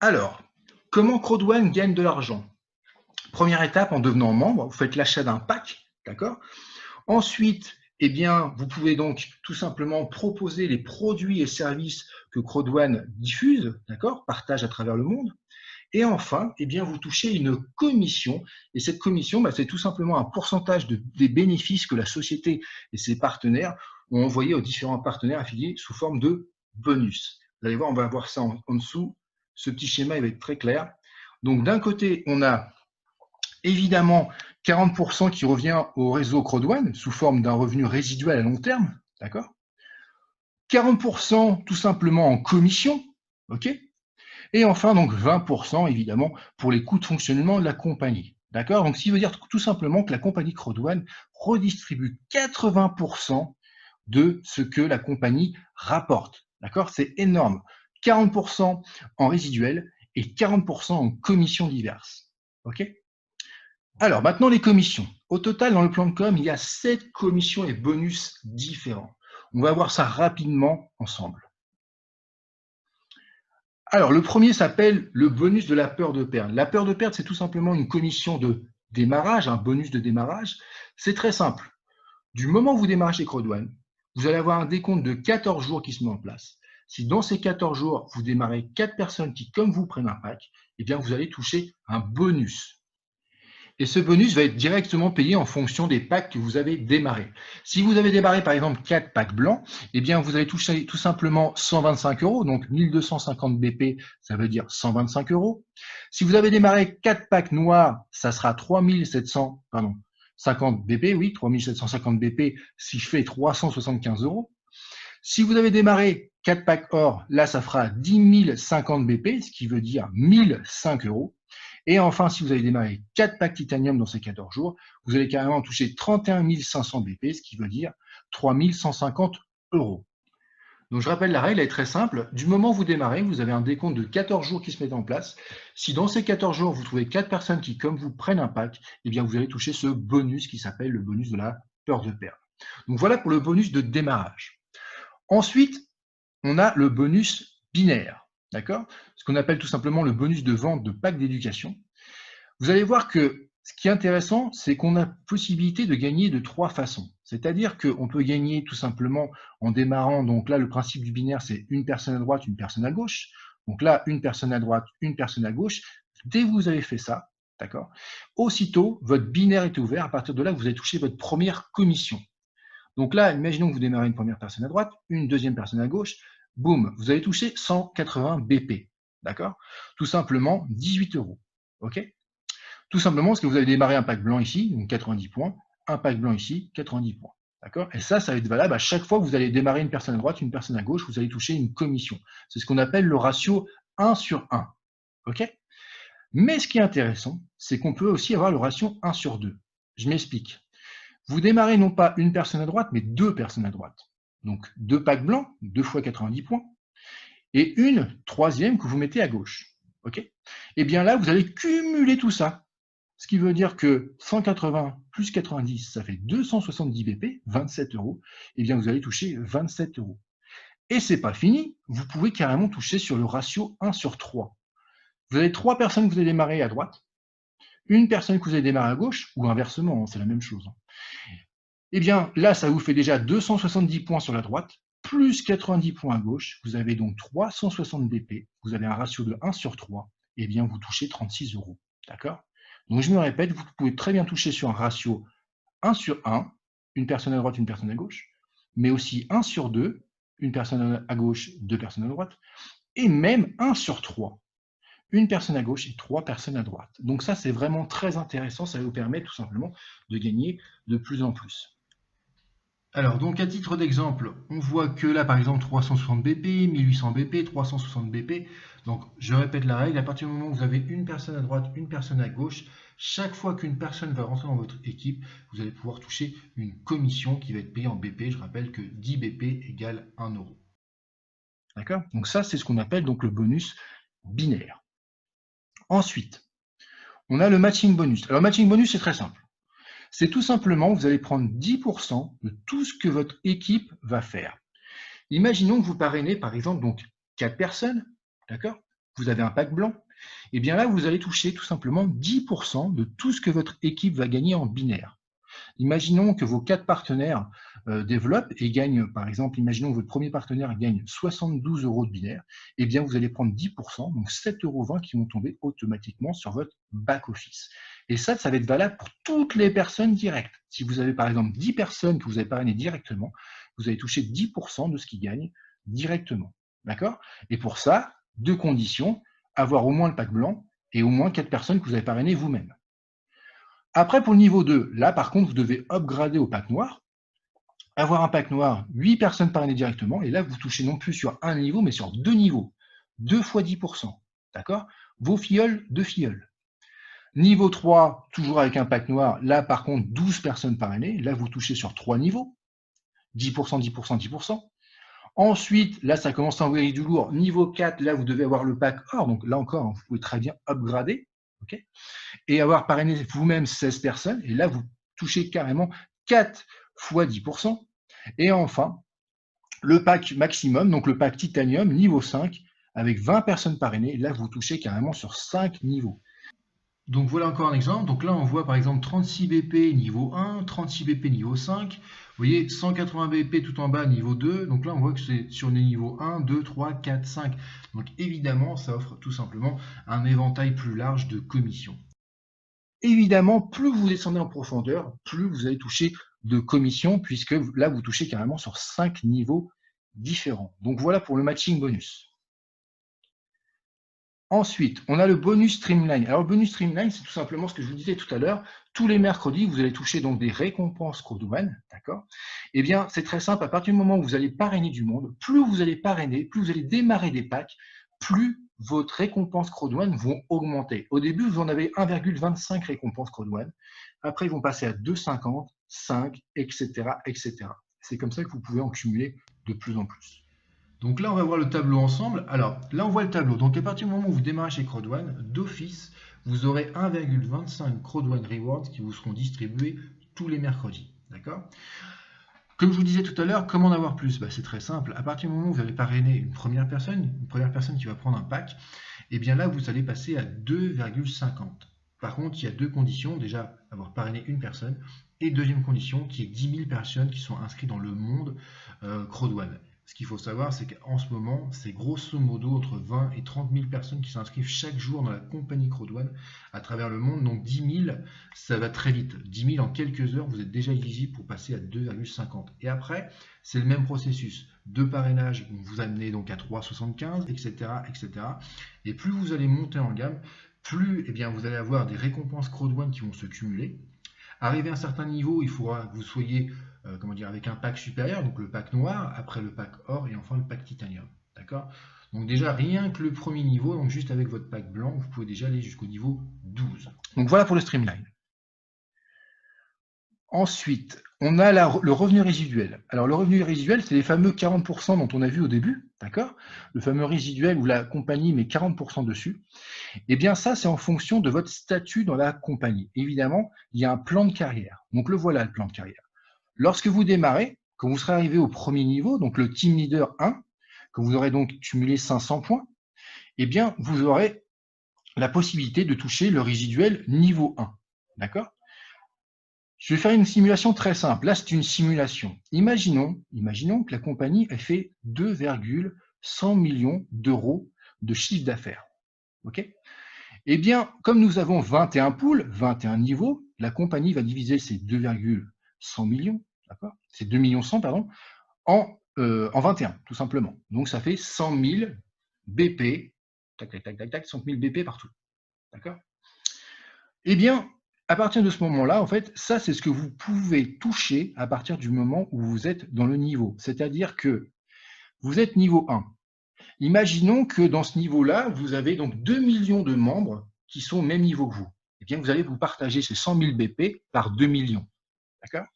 Alors, comment Crowd1 gagne de l'argent? Première étape, en devenant membre, vous faites l'achat d'un pack, d'accord? Ensuite, eh bien, vous pouvez donc tout simplement proposer les produits et services que Crowd1 diffuse, d'accord, partage à travers le monde. Et enfin, eh bien, vous touchez une commission. Et cette commission, bah, c'est tout simplement un pourcentage des bénéfices que la société et ses partenaires ont envoyés aux différents partenaires affiliés sous forme de bonus. Vous allez voir, on va voir ça en dessous. Ce petit schéma, il va être très clair. Donc, d'un côté, on a évidemment 40% qui revient au réseau Crowd1 sous forme d'un revenu résiduel à long terme, d'accord? 40% tout simplement en commission, ok? Et enfin, donc 20% évidemment pour les coûts de fonctionnement de la compagnie. D'accord? Donc, ce qui veut dire tout simplement que la compagnie Crowd1 redistribue 80% de ce que la compagnie rapporte. D'accord? C'est énorme. 40% en résiduel et 40% en commissions diverses. OK? Alors, maintenant, les commissions. Au total, dans le plan de com, il y a 7 commissions et bonus différents. On va voir ça rapidement ensemble. Alors, le premier s'appelle le bonus de la peur de perdre. La peur de perdre, c'est tout simplement une commission de démarrage, un bonus de démarrage. C'est très simple. Du moment où vous démarrez chez Crowd1, vous allez avoir un décompte de 14 jours qui se met en place. Si dans ces 14 jours, vous démarrez 4 personnes qui, comme vous, prennent un pack, eh bien, vous allez toucher un bonus. Et ce bonus va être directement payé en fonction des packs que vous avez démarrés. Si vous avez démarré par exemple 4 packs blancs, eh bien vous allez toucher tout simplement 125 euros, donc 1250 BP, ça veut dire 125 euros. Si vous avez démarré 4 packs noirs, ça sera 50 BP, oui, 3750 BP, ce qui fait 375 euros. Si vous avez démarré 4 packs or, là ça fera 10 050 BP, ce qui veut dire 1005 euros. Et enfin, si vous avez démarré 4 packs titanium dans ces 14 jours, vous allez carrément toucher 31 500 BP, ce qui veut dire 3 150 euros. Donc je rappelle, la règle est très simple. Du moment où vous démarrez, vous avez un décompte de 14 jours qui se met en place. Si dans ces 14 jours, vous trouvez 4 personnes qui, comme vous, prennent un pack, eh bien vous allez toucher ce bonus qui s'appelle le bonus de la peur de perdre. Donc voilà pour le bonus de démarrage. Ensuite, on a le bonus binaire, d'accord? Ce qu'on appelle tout simplement le bonus de vente de packs d'éducation. Vous allez voir que ce qui est intéressant, c'est qu'on a possibilité de gagner de 3 façons. C'est-à-dire qu'on peut gagner tout simplement en démarrant, donc là, le principe du binaire, c'est une personne à droite, une personne à gauche. Donc là, une personne à droite, une personne à gauche. Dès que vous avez fait ça, d'accord, aussitôt, votre binaire est ouvert. À partir de là, vous allez toucher votre première commission. Donc là, imaginons que vous démarrez une première personne à droite, une deuxième personne à gauche, boum, vous allez toucher 180 BP. D'accord? Tout simplement 18 euros. OK? Tout simplement parce que vous avez démarré un pack blanc ici, donc 90 points, un pack blanc ici, 90 points. D'accord? Et ça va être valable à chaque fois que vous allez démarrer une personne à droite, une personne à gauche, vous allez toucher une commission. C'est ce qu'on appelle le ratio 1 sur 1. OK? Mais ce qui est intéressant, c'est qu'on peut aussi avoir le ratio 1 sur 2. Je m'explique. Vous démarrez non pas une personne à droite, mais 2 personnes à droite. Donc 2 packs blancs, 2 fois 90 points, et une troisième que vous mettez à gauche. OK? Et bien là, vous allez cumuler tout ça. Ce qui veut dire que 180 plus 90, ça fait 270 BP, 27 euros. Et bien vous allez toucher 27 euros. Et c'est pas fini, vous pouvez carrément toucher sur le ratio 1 sur 3. Vous avez 3 personnes que vous allez démarrer à droite, une personne que vous allez démarrer à gauche, ou inversement, c'est la même chose. Eh bien, là, ça vous fait déjà 270 points sur la droite, plus 90 points à gauche. Vous avez donc 360 BP. Vous avez un ratio de 1 sur 3. Eh bien, vous touchez 36 euros. D'accord? Donc, je me répète, vous pouvez très bien toucher sur un ratio 1 sur 1, une personne à droite, une personne à gauche, mais aussi 1 sur 2, une personne à gauche, deux personnes à droite, et même 1 sur 3, une personne à gauche et 3 personnes à droite. Donc ça, c'est vraiment très intéressant. Ça va vous permettre tout simplement de gagner de plus en plus. Alors, donc à titre d'exemple, on voit que là, par exemple, 360 BP, 1800 BP, 360 BP. Donc, je répète la règle, à partir du moment où vous avez une personne à droite, une personne à gauche, chaque fois qu'une personne va rentrer dans votre équipe, vous allez pouvoir toucher une commission qui va être payée en BP. Je rappelle que 10 BP égale 1 euro. D'accord? Donc ça, c'est ce qu'on appelle donc le bonus binaire. Ensuite, on a le matching bonus. Alors, matching bonus, c'est très simple. C'est tout simplement, vous allez prendre 10% de tout ce que votre équipe va faire. Imaginons que vous parrainez, par exemple, donc 4 personnes, d'accord? vous avez un pack blanc, et bien là, vous allez toucher tout simplement 10% de tout ce que votre équipe va gagner en binaire. Imaginons que vos 4 partenaires développent et gagnent, par exemple, imaginons que votre premier partenaire gagne 72 € de binaire, et bien vous allez prendre 10%, donc 7,20 € qui vont tomber automatiquement sur votre back-office. Et ça va être valable pour toutes les personnes directes. Si vous avez par exemple 10 personnes que vous avez parrainées directement, vous allez toucher 10% de ce qu'ils gagnent directement. D'accord? Et pour ça, 2 conditions, avoir au moins le pack blanc et au moins 4 personnes que vous avez parrainées vous-même. Après, pour le niveau 2, là, par contre, vous devez upgrader au pack noir, avoir un pack noir, 8 personnes parrainées directement, et là, vous touchez non plus sur un niveau, mais sur 2 niveaux. 2 fois 10%. D'accord? Vos filleuls, 2 filleuls. Niveau 3, toujours avec un pack noir, là, par contre, 12 personnes parrainées. Là, vous touchez sur 3 niveaux. 10%, 10%, 10%. Ensuite, là, ça commence à envoyer du lourd. Niveau 4, là, vous devez avoir le pack or. Donc là encore, vous pouvez très bien upgrader. Okay, et avoir parrainé vous-même 16 personnes. Et là, vous touchez carrément 4 fois 10%. Et enfin, le pack maximum, donc le pack titanium, niveau 5, avec 20 personnes parrainées. Là, vous touchez carrément sur 5 niveaux. Donc voilà encore un exemple. Donc là, on voit par exemple 36 BP niveau 1, 36 BP niveau 5. Vous voyez, 180 BP tout en bas niveau 2. Donc là, on voit que c'est sur les niveaux 1, 2, 3, 4, 5. Donc évidemment, ça offre tout simplement un éventail plus large de commissions. Évidemment, plus vous descendez en profondeur, plus vous allez toucher de commissions, puisque là, vous touchez carrément sur 5 niveaux différents. Donc voilà pour le matching bonus. Ensuite, on a le bonus Streamline. Alors, le bonus Streamline, c'est tout simplement ce que je vous disais tout à l'heure. Tous les mercredis, vous allez toucher donc des récompenses Crowdone, d'accord? Eh bien, c'est très simple. À partir du moment où vous allez parrainer du monde, plus vous allez parrainer, plus vous allez démarrer des packs, plus votre récompense Crowdone vont augmenter. Au début, vous en avez 1,25 récompenses Crowdone. Après, ils vont passer à 2,50, 5, etc., etc. C'est comme ça que vous pouvez en cumuler de plus en plus. Donc là, on va voir le tableau ensemble. Alors là, on voit le tableau. Donc à partir du moment où vous démarrez chez Crowdone, d'office, vous aurez 1,25 Crowdone Rewards qui vous seront distribués tous les mercredis. D'accord? Comme je vous disais tout à l'heure, comment en avoir plus? C'est très simple. À partir du moment où vous allez parrainer une première personne qui va prendre un pack, et bien là, vous allez passer à 2,50. Par contre, il y a deux conditions. Déjà, avoir parrainé une personne. Et deuxième condition, qui est 10 000 personnes qui sont inscrites dans le monde Crowdone. Ce qu'il faut savoir, c'est qu'en ce moment, c'est grosso modo entre 20 et 30 000 personnes qui s'inscrivent chaque jour dans la compagnie Crowdone à travers le monde. Donc 10 000, ça va très vite. 10 000 en quelques heures, vous êtes déjà éligible pour passer à 2,50. Et après, c'est le même processus. De parrainage, vous amenez donc à 3,75, etc., etc. Et plus vous allez monter en gamme, plus vous allez avoir des récompenses Crowdone qui vont se cumuler. Arrivé à un certain niveau, il faudra que vous soyez avec un pack supérieur, donc le pack noir, après le pack or et enfin le pack titanium. D'accord? Donc déjà, rien que le premier niveau, donc juste avec votre pack blanc, vous pouvez déjà aller jusqu'au niveau 12. Donc voilà pour le streamline. Ensuite, on a le revenu résiduel. Alors le revenu résiduel, c'est les fameux 40% dont on a vu au début, d'accord? Le fameux résiduel où la compagnie met 40% dessus. Eh bien ça, c'est en fonction de votre statut dans la compagnie. Évidemment, il y a un plan de carrière. Donc le voilà, le plan de carrière. Lorsque vous démarrez, quand vous serez arrivé au premier niveau, donc le Team Leader 1, que vous aurez donc cumulé 500 points, eh bien, vous aurez la possibilité de toucher le résiduel niveau 1. D'accord? Je vais faire une simulation très simple. Là, c'est une simulation. Imaginons que la compagnie ait fait 2,100 millions d'euros de chiffre d'affaires. OK? Eh bien, comme nous avons 21 poules, 21 niveaux, la compagnie va diviser ces 2,100 millions, d'accord? Ces 2 millions 100, pardon, en 21, tout simplement. Donc, ça fait 100 000 BP, tac, tac, tac, tac, tac, 100 000 BP partout. D'accord? Eh bien, à partir de ce moment-là, en fait, ça, c'est ce que vous pouvez toucher à partir du moment où vous êtes dans le niveau. C'est-à-dire que vous êtes niveau 1. Imaginons que dans ce niveau-là, vous avez donc 2 millions de membres qui sont au même niveau que vous. Eh bien, vous allez vous partager ces 100 000 BP par 2 millions. D'accord?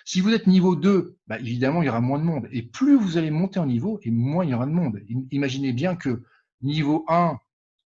Si vous êtes niveau 2, évidemment, il y aura moins de monde. Et plus vous allez monter en niveau, et moins il y aura de monde. Imaginez bien que niveau 1,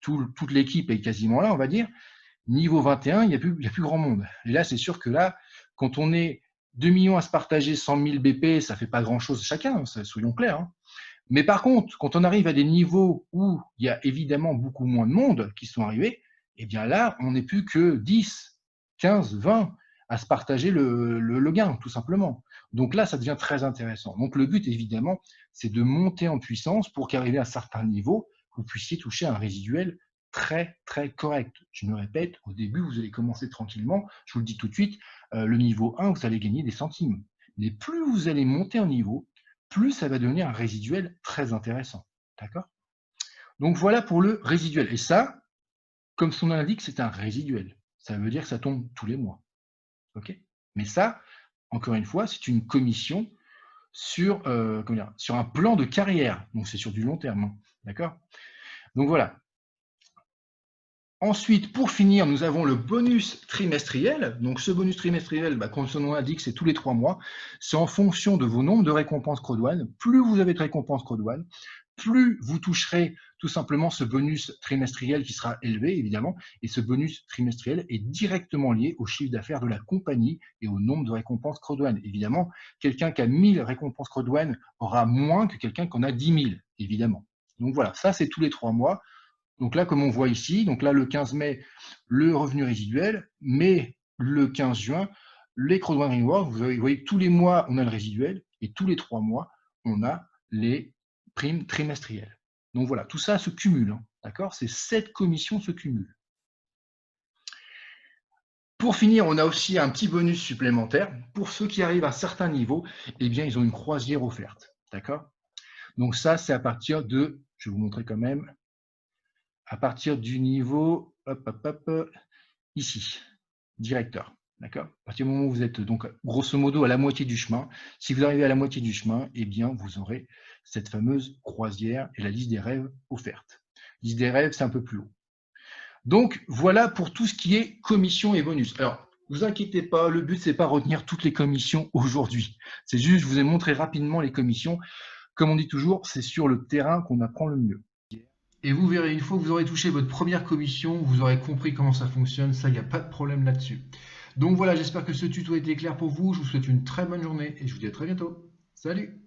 toute l'équipe est quasiment là, on va dire. Niveau 21, il n'y a plus grand monde. Et là, c'est sûr que là, quand on est 2 millions à se partager 100 000 BP, ça ne fait pas grand-chose chacun, soyons clairs. Mais par contre, quand on arrive à des niveaux où il y a évidemment beaucoup moins de monde qui sont arrivés, eh bien là, on n'est plus que 10, 15, 20 à se partager le gain, tout simplement. Donc là, ça devient très intéressant. Donc le but, évidemment, c'est de monter en puissance pour qu'arrivé à un certain niveau, vous puissiez toucher un résiduel très, très correct. Je me répète, au début, vous allez commencer tranquillement. Je vous le dis tout de suite, le niveau 1, vous allez gagner des centimes. Mais plus vous allez monter en niveau, plus ça va devenir un résiduel très intéressant. D'accord? Donc voilà pour le résiduel. Et ça, comme son nom l'indique, c'est un résiduel. Ça veut dire que ça tombe tous les mois. OK? Mais ça, encore une fois, c'est une commission sur, sur un plan de carrière. Donc c'est sur du long terme. Hein. D'accord? Donc voilà. Ensuite, pour finir, nous avons le bonus trimestriel. Donc, ce bonus trimestriel, comme son nom l'indique, c'est tous les 3 mois. C'est en fonction de vos nombres de récompenses Crodouane. Plus vous avez de récompenses Crodouane, plus vous toucherez tout simplement ce bonus trimestriel qui sera élevé, évidemment. Et ce bonus trimestriel est directement lié au chiffre d'affaires de la compagnie et au nombre de récompenses Crodouane. Évidemment, quelqu'un qui a 1000 récompenses Crodouane aura moins que quelqu'un qui en a 10 000, évidemment. Donc voilà, ça c'est tous les 3 mois. Donc là, comme on voit ici, donc là, le 15 mai, le revenu résiduel, mais le 15 juin, les Crodouane Rewards, vous voyez, tous les mois, on a le résiduel, et tous les 3 mois, on a les primes trimestrielles. Donc voilà, tout ça se cumule, hein, d'accord? Ces 7 commissions se cumulent. Pour finir, on a aussi un petit bonus supplémentaire. Pour ceux qui arrivent à un certain niveau, eh bien, ils ont une croisière offerte, d'accord? Donc ça, c'est à partir de, je vais vous montrer quand même, à partir du niveau, ici, directeur. D'accord? À partir du moment où vous êtes donc grosso modo à la moitié du chemin, si vous arrivez à la moitié du chemin, eh bien vous aurez cette fameuse croisière et la liste des rêves offerte. Liste des rêves, c'est un peu plus haut. Donc voilà pour tout ce qui est commission et bonus. Alors, ne vous inquiétez pas, le but c'est pas retenir toutes les commissions aujourd'hui. C'est juste, je vous ai montré rapidement les commissions. Comme on dit toujours, c'est sur le terrain qu'on apprend le mieux. Et vous verrez, une fois que vous aurez touché votre première commission, vous aurez compris comment ça fonctionne, ça, il n'y a pas de problème là-dessus. Donc voilà, j'espère que ce tuto a été clair pour vous, je vous souhaite une très bonne journée et je vous dis à très bientôt. Salut!